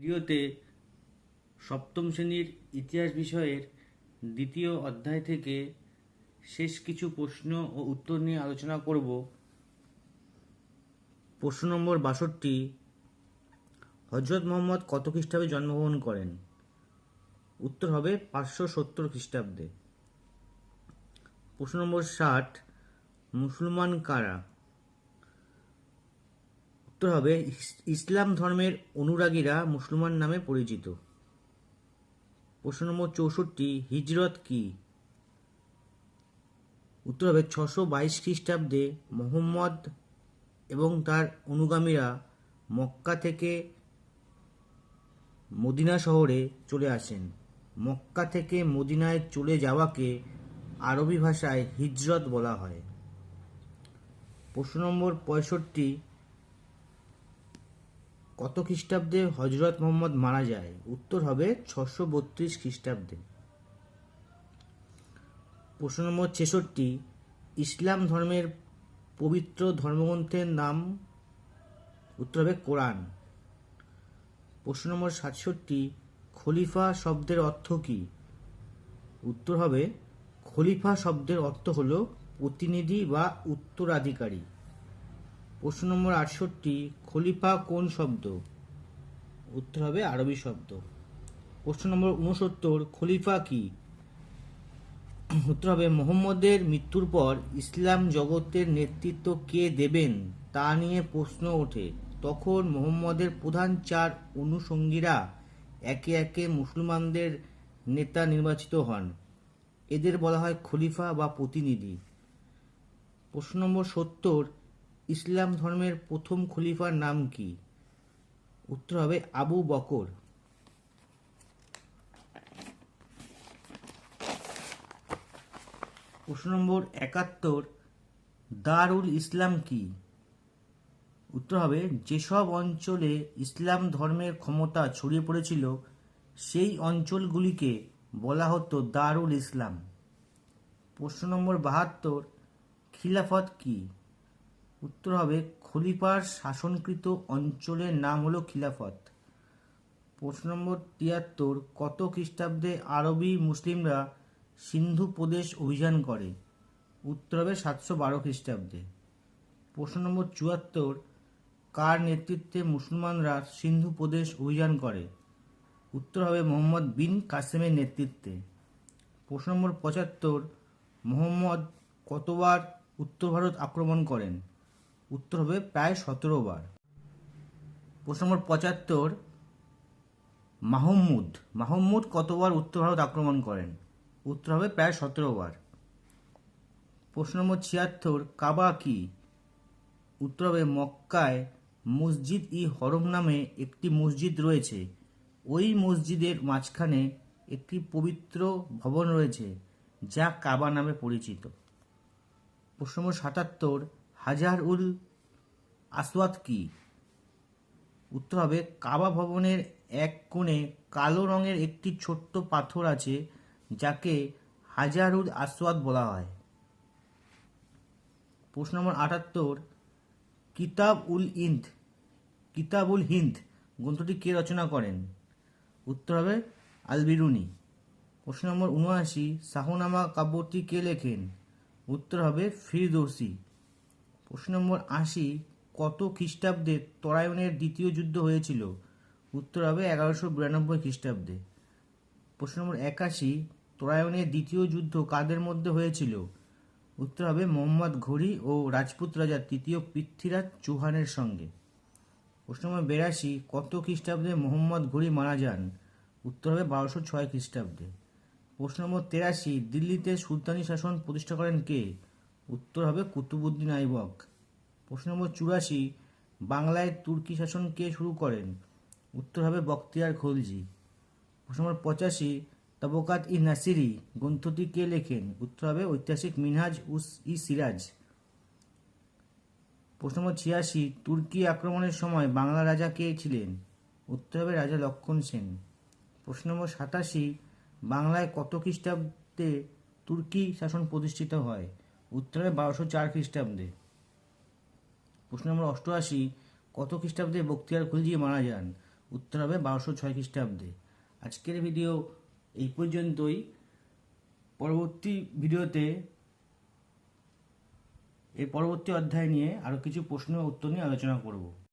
ভিডিওতে সপ্তম শ্রেণীর ইতিহাস বিষয়ের দ্বিতীয় অধ্যায় থেকে শেষ কিছু প্রশ্ন ও উত্তর নিয়ে আলোচনা করব। প্রশ্ন নম্বর 62, হজরত মোহাম্মদ কত খ্রিস্টাব্দে জন্মগ্রহণ করেন? উত্তর হবে 570 খ্রিস্টাব্দে। প্রশ্ন নম্বর 60, মুসলমান কারা? উত্তর হবে ইসলাম ধর্মের অনুরাগীরা মুসলমান নামে পরিচিত। প্রশ্ন নম্বর 64, হিজরত কি? উত্তর হবে 622 খ্রিস্টাব্দে মোহাম্মদ এবং তার অনুগামীরা মক্কা থেকে মদিনা শহরে চলে আসেন। মক্কা থেকে মদিনায় চলে যাওয়াকে আরবি ভাষায় হিজরত বলা হয়। প্রশ্ন নম্বর 65, কত খ্রিস্টাব্দে হজরত মোহাম্মদ মারা যায়? উত্তর হবে 632 খ্রিস্টাব্দে। প্রশ্ন নম্বর 66, ইসলাম ধর্মের পবিত্র ধর্মগ্রন্থের নাম? উত্তর হবে কোরআন। প্রশ্ন নম্বর 67, খলিফা শব্দের অর্থ কী? উত্তর হবে খলিফা শব্দের অর্থ হল প্রতিনিধি বা উত্তরাধিকারী। প্রশ্ন নম্বর 68, খলিফা কোন শব্দ? উত্তর হবে আরবি শব্দ। প্রশ্ন নম্বর 69, খলিফা কি? উত্তর হবে মুহাম্মদের মৃত্যুর পর ইসলাম জগতের নেতৃত্ব কে দেবেন তা নিয়ে প্রশ্ন ওঠে। তখন মুহাম্মদের প্রধান 4 অনুসঙ্গীরা একে একে মুসলমানদের নেতা নির্বাচিত হন। এদের বলা হয় খলিফা বা প্রতিনিধি। প্রশ্ন নম্বর 70, ইসলাম ধর্মের প্রথম খলিফার নাম কি? উত্তর হবে আবু বকর। প্রশ্ন নম্বর 71, দারুল ইসলাম কি? উত্তর হবে যেসব অঞ্চলে ইসলাম ধর্মের ক্ষমতা ছড়িয়ে পড়েছিল সেই অঞ্চলগুলিকে বলা হতো দারুল ইসলাম। প্রশ্ন নম্বর 72, খিলাফত কি? উত্তর হবে খলিফার শাসনকৃত অঞ্চলের নাম হলো খিলাফত। প্রশ্ন নম্বর 73, কত খ্রিস্টাব্দে আরবি মুসলিমরা সিন্ধু প্রদেশ অভিযান করে? উত্তর হবে 712 খ্রিস্টাব্দে। প্রশ্ন নম্বর 74, কার নেতৃত্বে মুসলমানরা সিন্ধু প্রদেশ অভিযান করে? উত্তর হবে মোহাম্মদ বিন কাসেমের নেতৃত্বে। প্রশ্ন নম্বর 75, মোহাম্মদ কতবার উত্তর ভারত আক্রমণ করেন? উত্তর হবে প্রায় 17 বার। প্রশ্ন নম্বর 75, মাহমুদ কতবার উত্তর ভারত আক্রমণ করেন? উত্তর হবে প্রায় 17 বার। প্রশ্ন নম্বর 76, কাবা কি? উত্তর হবে মক্কায় মসজিদ ই হরম নামে একটি মসজিদ রয়েছে। ওই মসজিদের মাঝখানে একটি পবিত্র ভবন রয়েছে যা কাবা নামে পরিচিত। প্রশ্ন নম্বর 77, হাজার উল আসওয়াদ কি? উত্তর হবে কাবা ভবনের এক কোণে কালো রঙের একটি ছোট্ট পাথর আছে যাকে হাজারুল আসওয়াদ বলা হয়। প্রশ্ন নম্বর 78, কিতাব উল হিন্দ গ্রন্থটি কে রচনা করেন? উত্তর হবে আল বিরুনি। প্রশ্ন নম্বর 79, শাহনামা কাব্যটি কে লেখেন? উত্তর হবে ফিরদৌসি। প্রশ্ন নম্বর 80, কত খ্রিস্টাব্দে তরাইনের দ্বিতীয় যুদ্ধ হয়েছিল? উত্তর হবে 1192 খ্রিস্টাব্দে। প্রশ্ন নম্বর 81, তরাইনের দ্বিতীয় যুদ্ধ কাদের মধ্যে হয়েছিল? উত্তর হবে মোহাম্মদ ঘুরি ও রাজপুত রাজা তৃতীয় পৃথ্বীরাজ চৌহানের সঙ্গে। প্রশ্ন নম্বর 82, কত খ্রিস্টাব্দে মোহাম্মদ ঘুরি মারা যান? উত্তর হবে 1206 খ্রিস্টাব্দে। প্রশ্ন নম্বর 83, দিল্লিতে সুলতানি শাসন প্রতিষ্ঠা করেন কে? উত্তর হবে কুতুবউদ্দিন আইবক। প্রশ্ন নম্বর 84, বাংলায় তুর্কি শাসন কে শুরু করেন? উত্তর হবে বখতিয়ার খলজি। প্রশ্ন নম্বর 85, তবকাত ই নাসিরি গ্রন্থটি কে লেখেন? উত্তর হবে ঐতিহাসিক মিনহাজ ই সিরাজ। প্রশ্ন নম্বর 86, তুর্কি আক্রমণের সময় বাংলা রাজা কে ছিলেন? উত্তর হবে রাজা লক্ষণ সেন। প্রশ্ন নম্বর 87, বাংলায় কত খ্রিস্টাব্দে তুর্কি শাসন প্রতিষ্ঠিত হয়? উত্তর হবে 1204 খ্রিস্টাব্দে। প্রশ্ন নম্বর 88, কত খ্রিস্টাব্দে বখতিয়ার খলজি মারা যান? উত্তর হবে 1206 খ্রিস্টাব্দে। আজকের ভিডিও এই পর্যন্তই। পরবর্তী ভিডিওতে এর পরবর্তী অধ্যায় নিয়ে আরও কিছু প্রশ্ন ও উত্তর নিয়ে আলোচনা করব।